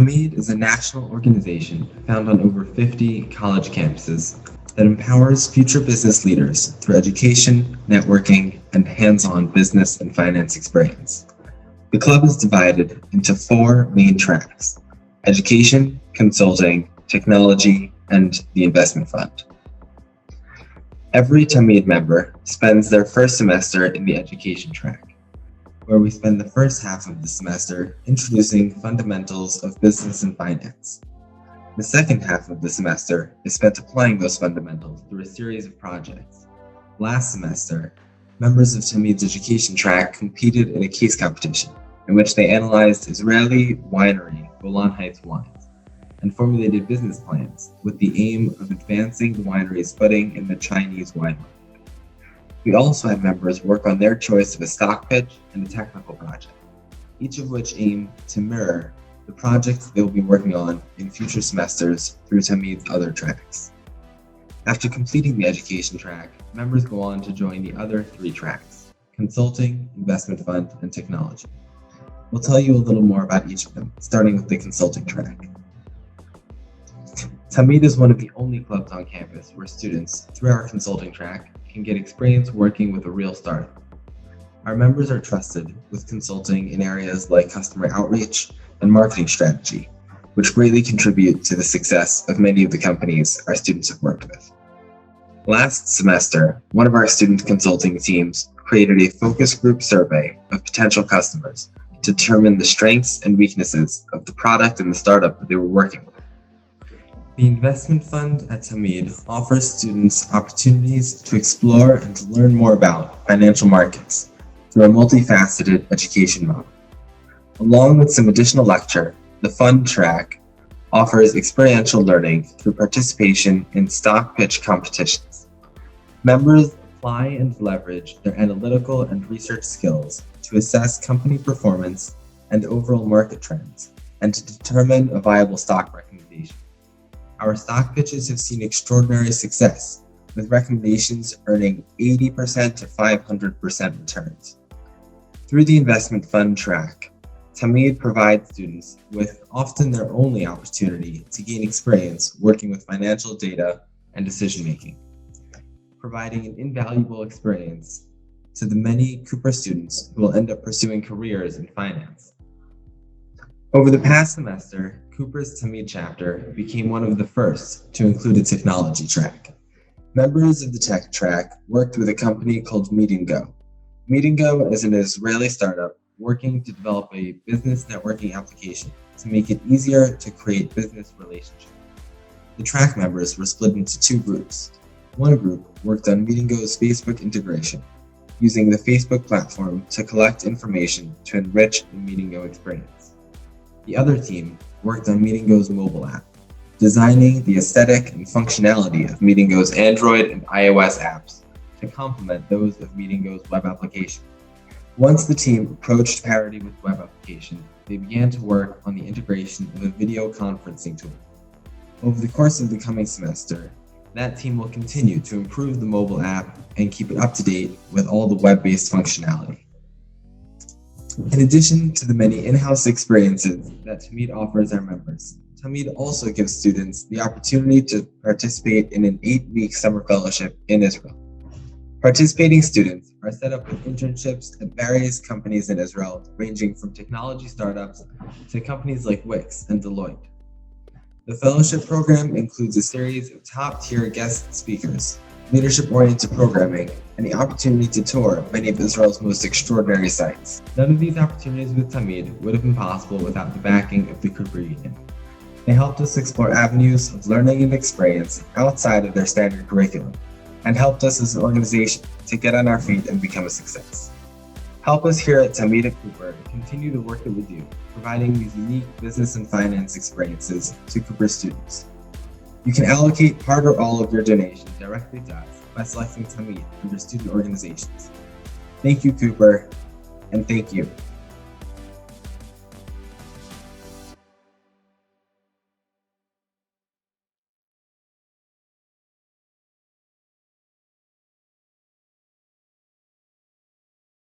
TAMID is a national organization found on over 50 college campuses that empowers future business leaders through education, networking, and hands-on business and finance experience. The club is divided into 4 main tracks: education, consulting, technology, and the investment fund. Every TAMID member spends their first semester in the education track, where we spend the first half of the semester introducing fundamentals of business and finance. The second half of the semester is spent applying those fundamentals through a series of projects. Last semester, members of TAMID's education track competed in a case competition in which they analyzed Israeli winery Golan Heights wines and formulated business plans with the aim of advancing the winery's footing in the Chinese wine market. We also had members work on their choice of a stock pitch and a technical project, each of which aim to mirror the projects they will be working on in future semesters through TAMID's other tracks. After completing the education track, members go on to join the other 3 tracks: consulting, investment fund, and technology. We'll tell you a little more about each of them, starting with the consulting track. TAMID is one of the only clubs on campus where students, through our consulting track, can get experience working with a real startup. Our members are trusted with consulting in areas like customer outreach and marketing strategy, which greatly contribute to the success of many of the companies our students have worked with. Last semester, one of our student consulting teams created a focus group survey of potential customers to determine the strengths and weaknesses of the product and the startup that they were working with. The investment fund at TAMID offers students opportunities to explore and to learn more about financial markets through a multifaceted education model. Along with some additional lecture, the fund track offers experiential learning through participation in stock pitch competitions. Members apply and leverage their analytical and research skills to assess company performance and overall market trends and to determine a viable stock recommendation. Our stock pitches have seen extraordinary success, with recommendations earning 80% to 500% returns. Through the investment fund track, TAMID provides students with often their only opportunity to gain experience working with financial data and decision-making, providing an invaluable experience to the many Cooper students who will end up pursuing careers in finance. Over the past semester, Cooper's TAMID chapter became one of the first to include a technology track. Members of the tech track worked with a company called Meet&Go. Meet&Go is an Israeli startup working to develop a business networking application to make it easier to create business relationships. The track members were split into 2 groups. One group worked on Meet&Go's Facebook integration, using the Facebook platform to collect information to enrich the Meet&Go experience. The other team worked on Meet&Go's mobile app, designing the aesthetic and functionality of Meet&Go's Android and iOS apps to complement those of Meet&Go's web application. Once the team approached parity with web application, they began to work on the integration of a video conferencing tool. Over the course of the coming semester, that team will continue to improve the mobile app and keep it up to date with all the web-based functionality. In addition to the many in-house experiences that TAMID offers our members, TAMID also gives students the opportunity to participate in an 8-week summer fellowship in Israel. Participating students are set up with internships at various companies in Israel, ranging from technology startups to companies like Wix and Deloitte. The fellowship program includes a series of top-tier guest speakers, leadership-oriented programming, and the opportunity to tour many of Israel's most extraordinary sites. None of these opportunities with TAMID would have been possible without the backing of the Cooper Union. They helped us explore avenues of learning and experience outside of their standard curriculum, and helped us as an organization to get on our feet and become a success. Help us here at TAMID at Cooper continue the work that we do, providing these unique business and finance experiences to Cooper students. You can allocate part or all of your donation directly to us by selecting TAMID under student organizations. Thank you, Cooper, and thank you.